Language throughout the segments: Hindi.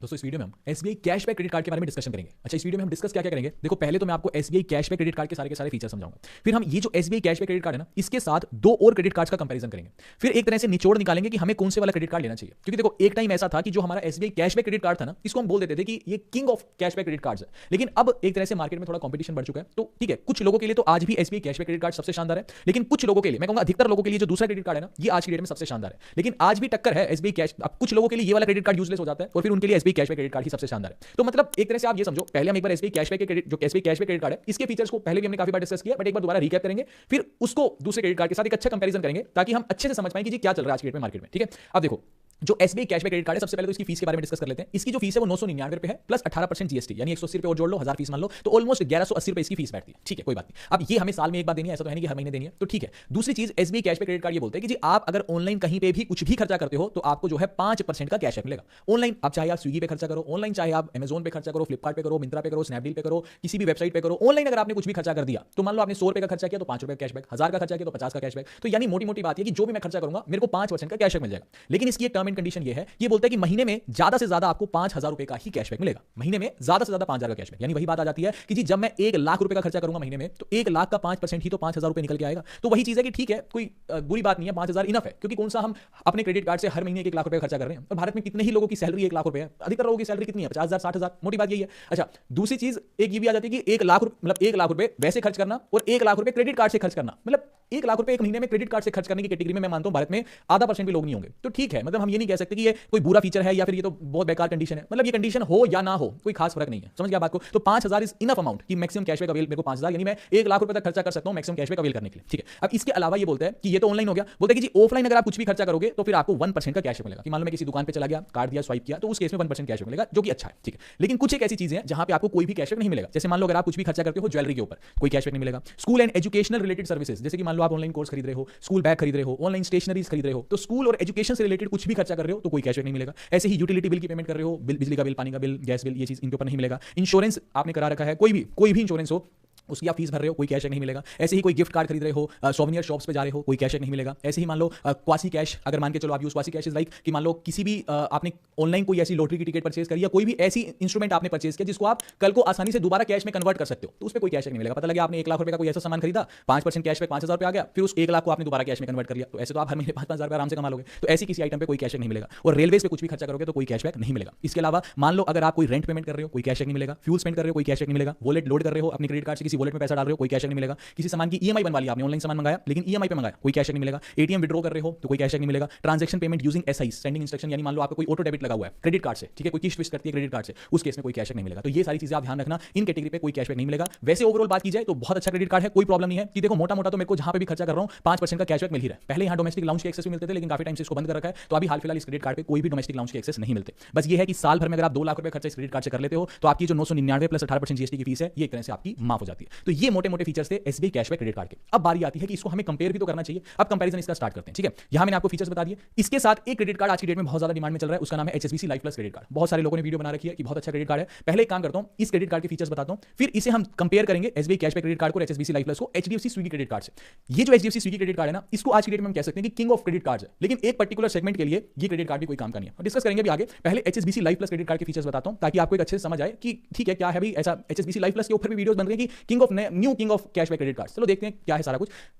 दोस्तों इस वीडियो में हम एसबीआई कैशबैक क्रेडिट कार्ड के बारे में डिस्कशन करेंगे। अच्छा, इस वीडियो में हम डिस्कस क्या क्या करेंगे, देखो पहले तो मैं आपको एसबीआई कैशबैक क्रेडिट कार्ड के सारे फीचर समझाऊंगा। फिर हम ये जो एसबीआई कैशबैक क्रेडिट कार्ड है ना, इसके साथ दो और क्रेडिट कार्ड्स का कंपैरिजन करेंगे। फिर एक तरह से निचोड़ निकालेंगे कि हमें कौन से वाला क्रेडिट कार्ड लेना चाहिए। क्योंकि देखो एक टाइम ऐसा था कि जो हमारा एसबीआई कैशबैक क्रेडिट कार्ड था ना, इसको हम बोल देते थे कि ये king of cashback credit cards है। लेकिन अब एक तरह से मार्केट में थोड़ा कंपटीशन बढ़ चुका है, तो ठीक है, कुछ लोगों के लिए तो आज भी एसबीआई कैशबैक क्रेडिट कार्ड सबसे शानदार है। लेकिन कुछ लोगों के लिए, मैं कहूंगा अधिकतर लोगों के लिए, जो दूसरा क्रेडिट कार्ड है ना, ये आज की डेट में सबसे शानदार है। लेकिन आज भी टक्कर है एसबीआई कैश। अब कुछ लोगों के लिए ये वाला क्रेडिट कार्ड यूजलेस हो जाता है और फिर उनके लिए एसबीआई कैशबैक क्रेडिट कार्ड ही सबसे शानदार है। तो मतलब एक तरह से आप ये समझो, पहले हम एक बार एसबीआई कैशबैक के क्रेडिट, जो एसबीआई कैशबैक क्रेडिट कार्ड है, इसके फीचर्स को पहले भी हमने काफी बार डिस्कस किया, बट एक बार दोबारा रिकैप करेंगे। फिर उसको दूसरे क्रेडिट कार्ड के साथ एक अच्छा कंपैरिजन करेंगे ताकि हम अच्छे से समझ पाएं कि जी क्या चल रहा है आज की डेट में मार्केट में। ठीक है, अब देखो जो एसबीआई कैशबैक क्रेडिट कार्ड है, सबसे पहले तो इसकी फीस के बारे में डिस्कस कर लेते हैं। इसकी जो फीस है वो 999 रुपए है प्लस 18% जीएसटी, यानी 180 रुपए और जोड़ लो, 1000 फीस मान लो, तो ऑलमोस्ट 1180 रुपए इसकी फीस बैठती है। ठीक है, कोई बात नहीं। अब ये हमें साल में एक बार देनी है, ऐसा तो है नहीं कि हर महीने देनी है, तो ठीक है। दूसरी चीज, एसबीआई कैशबैक क्रेडिट कार्ड ये बोलते हैं कि जी आप अगर ऑनलाइन कहीं पे भी कुछ भी खर्चा करते हो तो आपको जो है 5% का कैशबैक मिलेगा ऑनलाइन। आप चाहे आप स्विगी पे खर्चा करो ऑनलाइन, चाहे आप अमेजोन पे खर्चा करो, फ्लिपकार्ट पे करो, मिंत्रा पे करो, स्नैपडील पे करो, किसी भी वेबसाइट पे करो, ऑनलाइन अगर आपने कुछ भी खर्चा कर दिया तो मान लो आपने 100 रुपए का खर्चा किया तो 5 रुपए का कैशबैक, 1000 का खर्चा किया तो 50 का कैशबैक। तो यानी मोटी मोटी बात है कि जो भी मैं खर्चा करूंगा मेरे को 5% का कैशबैक मिल जाएगा। लेकिन इसकी एक टर्म एंड कंडीशन ये है, ये बोलता है कि महीने में ज्यादा से ज्यादा आपको 5000 रुपए का ही कैशबैक मिलेगा। महीने में ज्यादा से ज्यादा 5000 का कैशबैक, यानी वही बात आ जाती है कि जी जब मैं 1 लाख रुपए का खर्चा करूंगा महीने में, तो 1 लाख का 5% ही तो 5000 रुपए निकल के आएगा। तो वही चीज है कि ठीक है, कोई बुरी बात नहीं है, 5000 इनफ है। क्योंकि कौन सा हम अपने क्रेडिट कार्ड से हर महीने 1 लाख रुपए खर्चा कर रहे हैं, और भारत में कितने ही लोगों की सैलरी 1 लाख रुपए है। अधिकतर लोगों की सैलरी कितनी है, 50000 60000, मोटी बात यही है। अच्छा, दूसरी चीज एक ये भी आ जाती है कि 1 लाख मतलब 1 लाख रुपए वैसे खर्च करना और 1 लाख रुपए क्रेडिट कार्ड से खर्च करना, मतलब 1 लाख रुपए एक महीने में क्रेडिट कार्ड से खर्च करने की कैटेगरी में मैं मानता हूं भारत में आधा % भी लोग नहीं होंगे। तो ठीक है, मतलब हम ये नहीं कह सकते कि ये कोई बुरा फीचर है या फिर ये तो बहुत बेकार कंडीशन है। मतलब ये कंडीशन हो या ना हो कोई खास फर्क नहीं है, समझ गया बात को। तो 5000 इज इनफ अमाउंट कि मैक्सिमम कैशबैक अवेल मेरे को 5000, यानी मैं 1 लाख रुपए तक खर्चा कर सकता हूं मैक्सिमम कैशबैक अवेल करने के लिए। ठीक है, अब इसके अलावा ये बोलते हैं कि ये तो ऑनलाइन हो गया, बोलते हैं कि जी ऑफलाइन अगर आप कुछ भी खर्चा करोगे तो फिर आपको 1% का कैशबैक मिलेगा। कि मान लो मैं किसी दुकान पे चला गया, कार्ड दिया, स्वाइप किया, तो उस केस में 1% कैशबैक मिलेगा, जो कि अच्छा है। ठीक है, लेकिन कुछ एक ऐसी चीजें हैं जहां पे आपको कोई भी कैशबैक नहीं मिलेगा। जैसे मान लो अगर आप कुछ भी खर्चा करते हो ज्वेलरी के ऊपर, कोई कैशबैक नहीं मिलेगा। School and educational related services, जैसे कि मान लो आप ऑनलाइन कोर्स खरीद रहे हो, स्कूल बैग खरीद रहे हो, ऑनलाइन स्टेशनरीज खरीद रहे हो, तो स्कूल और एजुकेशन से रिलेटेड कुछ भी खर्चा कर रहे हो तो कोई कैशबैक नहीं मिलेगा। ऐसे ही यूटिलिटी बिल की पेमेंट कर रहे हो, बिजली का बिल, पानी का बिल, गैस बिल, ये चीज इनके ऊपर नहीं मिलेगा। इंश्योरेंस आपने करा रखा है, कोई भी इंश्योरेंस हो, उसकी आप फीस भर रहे हो, कोई कैशबैक नहीं मिलेगा। ऐसे ही कोई गिफ्ट कार्ड खरीद रहे हो, सोवेनियर शॉप्स पे जा रहे हो, कोई कैशबैक नहीं मिलेगा। ऐसे ही मान लो क्वासी कैश, अगर मान के चलो आप use quasi cash is like कि मान लो किसी भी आपने ऑनलाइन कोई ऐसी लॉटरी की टिकट परचेज करी या कोई भी ऐसी इंस्ट्रूमेंट आपने परचेज किया जिसको आप कल को आसानी से दोबारा कैश में कन्वर्ट कर सकते हो, तो उस पर कोई कैशबैक नहीं मिलेगा। पता लगा आपने 1 लाख रुपए का कोई ऐसा सामान खरीदा, 5% कैशबैक 5000 रुपए आ गया, फिर उस 1 लाख को आपने दोबारा कैश में कन्वर्ट कर लिया, तो ऐसे तो आप हर महीने 5-5000 रुपए आराम से कमा लोगे। तो ऐसी किसी आइटम पे कोई कैशबैक नहीं मिलेगा। और रेलवे पे कुछ भी खर्चा करोगे तो कोई कैशबैक नहीं मिलेगा। इसके अलावा मान लो अगर आप कोई रेंट पेमेंट कर रहे हो, कोई कैशबैक नहीं मिलेगा। फ्यूल स्पेंड कर रहे हो, कोई कैशबैक नहीं मिलेगा। वॉलेट लोड कर रहे हो, अपने क्रेडिट कार्ड से किसी वॉलेट में पैसा डाल रहे हो, कोई कैशबैक नहीं मिलेगा। किसी सामान की ईएमआई बनवा ली, आपने ऑनलाइन सामान मंगाया लेकिन ईएमआई पे मंगाया, कोई कैशबैक नहीं मिलेगा। एटीएम विड्रॉ कर रहे हो तो कोई कैशबैक नहीं मिलेगा। Transaction payment using SI, sending instruction, यानी मान लो आपका कोई ऑटो डेबिट लगा हुआ है क्रेडिट कार्ड से, ठीक है, कोई किस्त विस्त करती है क्रेडिट कार्ड से, उस केस में कोई कैशबैक नहीं मिलेगा। तो ये सारी चीजें आप ध्यान रखना, इन कैटेगरी पे कोई कैशबैक नहीं मिलेगा। वैसे ओवरऑल बात की जाए तो बहुत अच्छा क्रेडिट कार्ड है, कोई प्रॉब्लम नहीं है। कि देखो मोटा मोटा तो मेरे को जहां पे भी खर्चा कर रहा हूं 5% का कैशबैक मिल ही रहा है। पहले यहां डोमेस्टिक लाउंज के एक्सेस भी मिलते थे, लेकिन काफी टाइम से इसको बंद कर रखा है, तो अभी हाल फिलहाल इस क्रेडिट कार्ड पे कोई भी डोमेस्टिक लाउंज के एक्सेस नहीं मिलते। बस ये है कि साल भर में अगर आप 2 लाख रुपए खर्चा इस क्रेडिट कार्ड से कर लेते हो तो आपकी जो 999 प्लस 18% जीएसटी की फीस है, ये एक तरह से आपकी माफ हो जाती है। तो ये मोटे मोटे फीचर्स थे एसबीआई कैशबैक क्रेडिट कार्ड के। अब बारी आती है कि इसको हमें कंपेयर भी तो करना चाहिए। अब कंपैरिजन इसका स्टार्ट करते हैं। ठीक है, यहां मैंने आपको फीचर्स बता दिए। इसके साथ एक क्रेडिट कार्ड आज की डेट में बहुत ज्यादा डिमांड में चल रहा है, उसका नाम है HSBC life plus credit card. बहुत सारे लोगों ने वीडियो बना रखी है कि बहुत अच्छा क्रेडिट कार्ड है। पहले एक काम करता हूं, इस क्रेडिट कार्ड के फीचर्स बताता हूं, फिर इसे हम कंपेयर करेंगे एसबीआई कैशबैक क्रेडिट कार्ड को, एचएसबीसी लाइफ प्लस को एचडीएफसी स्विगी क्रेडिट कार्ड से। ये जो एचडीएफसी स्विगी क्रेडिट कार्ड है ना, इसको आज की डेट में हम कह सकते हैं कि किंग ऑफ क्रेडिट कार्ड्स है। लेकिन एक पर्टिकुलर सेगमेंट के लिए ये क्रेडिट कार्ड भी कोई काम का नहीं है, डिस्कस करेंगे भी आगे। पहले HSBC life plus credit card के फीचर्स बताता हूं ताकि आपको एक अच्छे से समझ आए कि ठीक है क्या है भाई ऐसा। एचएसबीसी लाइफ प्लस के ऊपर भी वीडियोस बन रही है कि new king of cashback credit card. चलो देखते हैं क्या है सारा कुछ।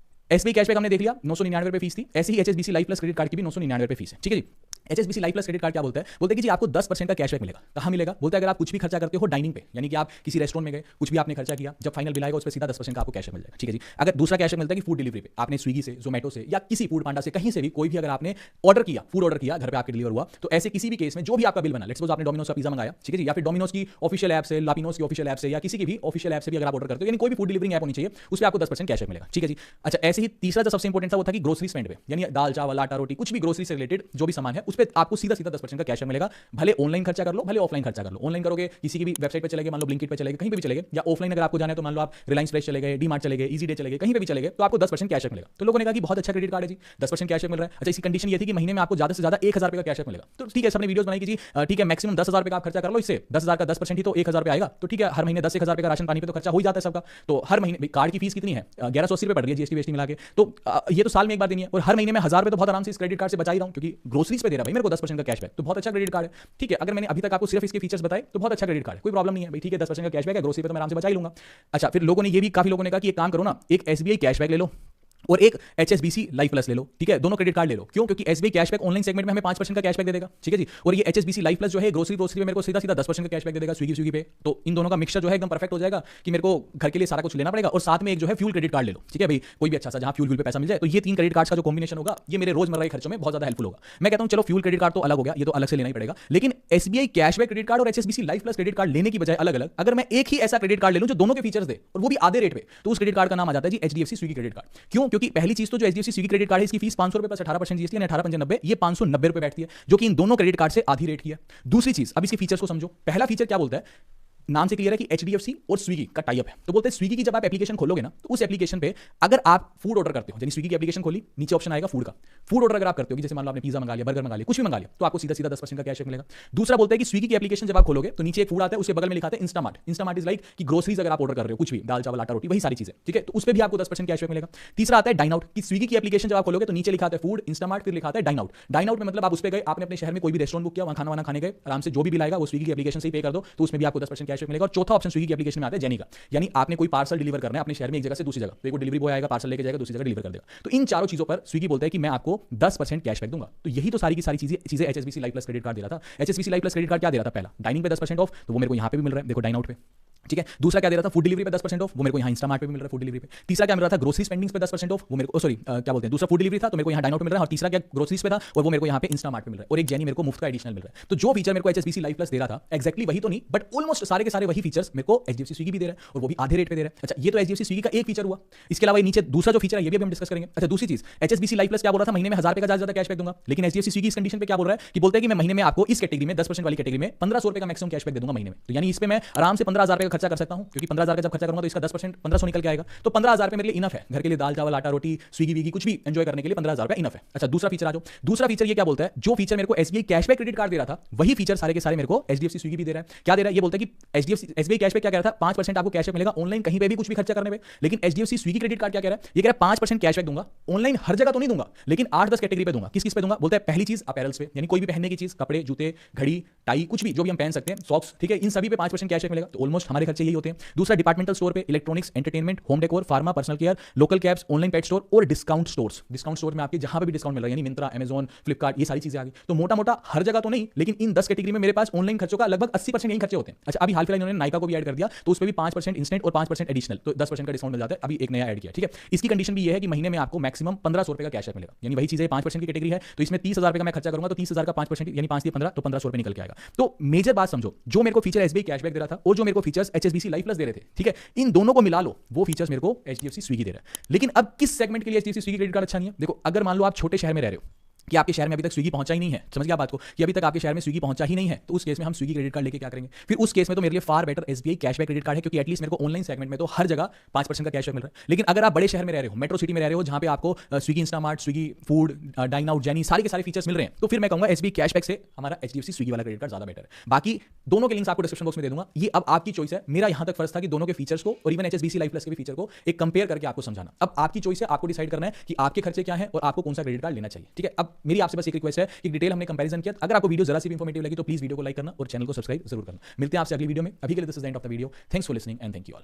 एसबीआई कैशबैक हमने देख लिया, 999 रुपए फीस थी। ऐसे ही HSBC life plus credit card की भी 999 रुपए फीस है। ठीक है जी। HSBC life plus credit card क्या बोलता है, बोलते हैं कि जी आपको 10% का कैशबैक मिलेगा। कहां मिलेगा, बोलते हैं अगर आप कुछ भी खर्चा करते हो डाइनिंग पे, यानी कि आप किसी रेस्टोरेंट में गए, कुछ भी आपने खर्चा किया, जब फाइनल बिल आएगा उस पर सीधा 10% का आपको कैशबैक मिल जाएगा। ठीक है जी। अगर दूसरा कैशबैक मिलता है कि फूड डिलीवरी पे, आपने स्विगी से, जोमेटो से या किसी फूड पांडा से, कहीं से भी कोई भी अगर आपने ऑर्डर किया, फूड ऑर्डर किया, घर पे आपके डिलीवर हुआ, तो ऐसे किसी भी केस में जो भी आपका बिल बना, लेट्स सपोज आपने डोमिनोज का पिज्जा मंगाया, ठीक है जी, या फिर डोमिनोज की ऑफिशियल ऐप से, लापिनोज की ऑफिशियल ऐप से, या किसी की भी ऑफिशियल ऐप से भी अगर आप ऑर्डर करते हो, यानी कोई भी फूड डिलीवरिंग ऐप होनी चाहिए, उस पर आपको 10% कैशबैक मिलेगा। ठीक है जी। अच्छा, ऐसे ही तीसरा जो सबसे इंपॉर्टेंट था वो था कि ग्रोसरी स्पेंड पे, यानी दाल चावल आटा रोटी कुछ भी ग्रोसरी से रिलेटेड जो भी सामान है उस पर आपको सीधा 10% का कैशबैक मिलेगा। भले ऑनलाइन खर्चा कर लो, भले ऑफलाइन खर्चा कर लो। ऑनलाइन करोगे किसी की भी वेबसाइट पे चले गए, मान लो ब्लिंकिट पे चले गए, कहीं पे भी चले गए, या ऑफलाइन अगर आपको जाना है तो मान लो आप रिलायंस फ्रेश चले गए, डीमार्ट चले गए, इजी डे चले गए, कहीं पे भी चले गए, तो आपको 10% कैशबैक मिलेगा। तो लोगों ने कहा कि बहुत अच्छा क्रेडिट कार्ड है जी, 10% कैशबैक मिल रहा है। अच्छा, इसकी कंडीशन ये थी कि महीने में आपको ज्यादा से ज्यादा 1000 रुपए का कैशबैक मिलेगा। तो ठीक है, सबने वीडियोस बनाई कि जी ठीक है मैक्सिमम 10000 रुपए का आप खर्चा कर लो, इससे 10000 का 10% ही तो 1000 रुपए आएगा। तो ठीक है, हर महीने 10-1000 रुपए का राशन पानी पे तो खर्चा हो ही जाता है सबका। तो हर महीने कार्ड की फीस कितनी है, 1180 रुपए पड़ रही है जीएसटी वेस्टी मिला के। तो ये तो साल में एक बार देनी है, और हर महीने में 1000 रुपए तो बहुत आराम से इस क्रेडिट कार्ड से बचा ही रहा हूं, क्योंकि ग्रोसरीज पे दे रहा भाई मेरे को 10% का कैशबैक, तो बहुत अच्छा क्रेडिट कार्ड है। ठीक है, अगर मैंने अभी तक आपको सिर्फ इसके फीचर्स बताए तो बहुत अच्छा क्रेडिट कार्ड है, कोई प्रॉब्लम नहीं है भाई। ठीक है, 10% का कैशबैक है, ग्रोसरी पे तो मैं आराम से बचा ही लूंगा। अच्छा, फिर लोगों ने ये भी, काफी लोगों ने कहा कि एक काम करो ना, एक एसबीआई कैशबैक ले लो और एक एचएसबीसी लाइफ प्लस ले लो। ठीक है, दोनों क्रेडिट कार्ड ले लो। क्यों? क्योंकि एसबीआई कैशबैक ऑनलाइन सेगमेंट में हमें 5% का कैशबैक दे देगा। ठीक है जी, और ये एचएसबीसी लाइफ प्लस जो है ग्रोसरी पे मेरे को सीधा सीधा 10% का कैशबैक दे देगा स्विगी पे। तो इन दोनों का मिक्सचर जो है एकदम परफेक्ट हो जाएगा कि मेरे को घर के लिए सारा कुछ लेना पड़ेगा और साथ में एक जो है फ्यूल क्रेडिट कार्ड ले लो। ठीक है भाई, कोई भी अच्छा सा जहां फ्यूल पे पैसा मिल जाए। तो ये 3 क्रेडिट कार्ड का जो कॉम्बिनेशन होगा ये मेरे रोजमर्रा के खर्चों में बहुत ज्यादा हेल्पफुल होगा। मैं कहता हूं चलो फ्यूल क्रेडिट कार्ड तो अलग हो गया, ये तो अलग से लेना ही पड़ेगा, लेकिन एसबीआई कैशबैक क्रेडिट कार्ड और HSBC life plus credit card लेने की बजाय अलग अलग अगर मैं एक ही ऐसा क्रेडिट कार्ड ले लूं जो दोनों के फीचर्स दे और वो भी आधे रेट पे, तो उस क्रेडिट कार्ड का नाम आ जाता है जी एचडीएफसी स्विगी क्रेडिट कार्ड। क्यों? क्योंकि पहली चीज तो जो एचडीएफसी स्विगी क्रेडिट कार्ड है इसकी फीस 500 रुपए प्लस 18% जीएसटी यानी 18/90, ये 590 रुपए बैठती है, जो कि इन दोनों क्रेडिट कार्ड से आधी रेट की है। दूसरी चीज, अब इसके फीचर्स को समझो। पहला फीचर क्या बोलता है, नाम से क्लियर है कि एचडीएफसी और स्विगी का टाई अप है। तो बोलते हैं स्विगी की जब आप एप्लीकेशन खोलोगे ना, तो उस एप्लीकेशन पे अगर आप फूड ऑर्डर करते हो, यानी स्विगी की एप्लीकेशन खोली, नीचे ऑप्शन आएगा फूड का। फूड ऑर्डर अगर आप करते हो, जैसे मान लो आपने पिज्जा मंगा लिया, बर्गर मंगा लिया, कुछ भी मंगा लिया, तो आपको सीधा सीधा 10% का कैशबैक मिलेगा। दूसरा बोलता है कि स्विगी की एप्लीकेशन जब आप खोलोगे तो नीचे एक फूड आता है, उसके बगल में लिखा है इंस्टामार्ट। इंस्टामार्ट इज लाइक कि ग्रोसरीज अगर आप ऑर्डर कर रहे हो, कुछ भी दाल चावल आटा रोटी वही सारी चीजें, ठीक है, तो उस पर भी आपको 10% कैशबैक मिलेगा। तीसरा आता है डाइन आउट, कि स्विगी की एप्लीकेशन जब आप खोलोगे तो नीचे लिखा है फूड इंस्टामार्ट, फिर लिखा है डाइन आउट। डाइन आउट में मतलब आप उस पर गए, आपने अपने शहर में कोई भी रेस्टोरेंट बुक किया, वहां खाना वाना खाने गए, आराम से जो भी बिल आएगा वो स्विगी की एप्लीकेशन से ही पे कर दो, तो उसमें भी आपको 10% कैशबैक मिलेगा। और चौथा ऑप्शन स्विगी की एप्लीकेशन में आता है जेनी का, यानी आपने कोई पार्सल डिलीवर करना है अपने शहर में एक जगह से दूसरी जगह, तो एक डिलीवरी बॉय आएगा, पार्सल लेके जाएगा, दूसरी जगह डिलीवर कर देगा। तो इन चारों चीजों पर स्विगी बोलता है कि मैं आपको 10% कैशबैक दूंगा। तो यही तो सारी की सारी चीजें HSBC life plus credit card दे रहा था। HSBC life plus credit card क्या दे रहा था? पहला डाइनिंग पे 10% ऑफ, तो वो मेरे को यहां पे भी मिल रहा है, देखो डाइन आउट पे। ठीक है, दूसरा क्या दे रहा था? फूड डिलीवरी पे 10% ऑफ, वो मेरे को यहाँ इंस्टामार्ट पे भी मिल रहा है फूड डिलीवरी पे। तीसरा क्या मिल रहा था? ग्रोसरी स्पेंडिंग्स पे 10% ऑफ, वो मेरे को क्या बोलते हैं, दूसरा फूड डिलीवरी था तो मेरे को यहाँ डाइन आउट पे मिल रहा है, और तीसरा क्या ग्रोसरीज पे था और वो मेरे को यहाँ पे इंस्टामार्ट पे मिल रहा है, और एक जेनी मेरे को मुफ्त का एडिशनल मिल रहा है। तो जो फीचर मेरे को एचएसबीसी लाइफ प्लस दे रहा था एक्जैक्टली वही तो नहीं, बट ऑलमोस्ट सारे के सारे वही फीचर्स मेरे को एचडीएफसी स्विगी भी दे रहा है, और वो भी आधे रेट पे दे रहा है। अच्छा, ये तो एचडीएफसी स्विगी का एक फीचर हुआ। इसके अलावा नीचे दूसरा जो फीचर है ये भी हम डिस्कस करेंगे। अच्छा, दूसरी चीज, एचएसबीसी लाइफ प्लस क्या बोल रहा था, महीने में 1000 रुपए का ज्यादा कैशबैक दूंगा, लेकिन एचडीएफसी स्विगी इस कंडीशन पे क्या बोल रहा है कि बोलते हैं कि मैं महीने में आपको इस कैटेगरी में 10% वाली कैटेगरी में 1500 रुपए का मैक्सिमम कैशबैक दे दूंगा महीने में। तो यानी इस पे मैं आराम से 15000 रुपए का खर्चा कर सकता हूं, क्योंकि 15000 का जब खर्चा करूंगा तो इसका 10% 1500 निकल के आएगा, तो 15000 रुपए मेरे लिए इनफ है घर के लिए, दाल चावल आटा रोटी स्विगी वीगी कुछ भी एंजॉय करने के लिए 15000 रुपए इनफ है। अच्छा, दूसरा फीचर आ जाओ। दूसरा फीचर ये क्या बोलता है, जो फीचर मेरे को एसबीआई कैशबैक क्रेडिट कार्ड दे रहा था वही फीचर सारे के सारे मेरे को एचडीएफसी स्विगी भी दे रहा है। क्या दे रहा है? ये बोलता है कि एसबीआई कैशबैक क्या कह रहा था, 5% आपको कैशबैक मिलेगा ऑनलाइन कहीं पे भी कुछ भी खर्चा करने में, लेकिन एचडीएफसी स्विगी क्रेडिट कार्ड क्या कह रहा है, ये कह रहा है 5% कैशबैक दूंगा ऑनलाइन, हर जगह तो नहीं दूंगा, लेकिन 8-10 कैटेगरी पे दूंगा। किस किस पे दूंगा? बोलता है पहली चीज अपैरल्स पे, यानी कोई भी पहनने की चीज, कपड़े जूते घड़ी टाई कुछ भी जो भी हम पहन सकते हैं, सॉक्स, ठीक है, इन सभी पे 5% कैशबैक मिलेगा, तो ऑलमोस्ट हमारे खर्चे यही होते हैं। दूसरा डिपार्टमेंटल स्टोर पे, electronics, entertainment, home decor, pharma, personal care, local cabs, online pet store और डिस्काउंट स्टोर्स। डिस्काउंट स्टोर में आपके जहां पे भी डिस्काउंट मिल रहा है, यानी मिंत्रा, अमेजॉन, फ्लिपकार्ट, ये सारी चीजें आ गई। तो मोटा मोटा हर जगह तो नहीं, लेकिन इन 10 कैटेगरी में मेरे पास ऑनलाइन खर्चों का लगभग 80% यही खर्चे होते हैं। अच्छा, अभी हाल फिलहाल इन्होंने नाइका को भी ऐड कर दिया, तो उस पर भी 5% इंस्टेंट और 5% एडिशनल, तो 10% का डिस्काउंट मिल जाता है। अभी एक नया ऐड किया, ठीक है। इसकी कंडीशन भी ये है कि महीने में आपको मैक्सिमम 1500 रुपए का कैशबैक मिलेगा, यानी वही चीजें 5% की कैटेगरी है, तो इसमें 30,000 रुपए का मैं खर्चा करूंगा तो 30,000 का 5% यानी 5 15 तो 1500 रुपए निकल के आएगा। तो मेजर बात समझो, जो मेरे को फीचर एसबीआई कैशबैक दे रहा था और जो मेरे को फीचर्स एचएसबीसी लाइफ प्लस दे रहे थे, ठीक है, इन दोनों को मिला लो, वो फीचर्स मेरे को एचडीएफसी स्विगी दे रहा है। लेकिन अब किस सेगमेंट के लिए एचडीएफसी स्विगी क्रेडिट कार्ड अच्छा नहीं है? देखो, अगर मान लो आप छोटे शहर में रह रहे हो कि आपके शहर में अभी तक स्विगी पहुंचा ही नहीं है, समझ गया बात को, कि अभी तक आपके शहर में स्विगी पहुंचा ही नहीं है, तो उस केस में हम स्विगी क्रेडिट कार्ड लेके क्या करेंगे? फिर उस केस में तो मेरे लिए far better SBI cashback credit card है, क्योंकि एटलीस्ट मेरे को ऑनलाइन सेगमेंट में तो हर जगह 5% का कैशबैक मिल रहा है। लेकिन अगर आप बड़े शहर में रह रहे हो, मेट्रो सिटी में रह रहे हो, जहां पे आपको Swiggy Instamart, Swiggy food, dine out, जेनी सारे के सारे फीचर्स मिल रहे हैं, तो फिर मैं कहूंगा एसबीआई कैशबैक से हमारा एचडीएफसी स्विगी वाला क्रेडिट कार्ड ज्यादा बेटर है। बाकी दोनों के लिंक्स आपको डिस्क्रिप्शन बॉक्स में दे दूंगा, ये अब आपकी चॉइस है। मेरा यहां तक फर्ज था कि दोनों के फीचर्स को और इवन एचएसबीसी लाइफ प्लस के भी फीचर को एक कंपेयर करके आपको समझाना। अब आपकी चॉइस है, आपको डिसाइड करना है कि आपके खर्चे क्या है और आपको कौन सा क्रेडिट कार्ड लेना चाहिए, ठीक है। अब मेरी आपसे बस एक रिक्वेस्ट है कि डिटेल हमने कंपैरिजन किया, अगर आपको वीडियो जरा सी भी इंफॉर्मेटिव लगी तो प्लीज वीडियो को लाइक करना और चैनल को सब्सक्राइब जरूर करना। मिलते हैं आपसे अगली वीडियो में, अभी के लिए this is the end of the video. Thanks for listening and thank you all.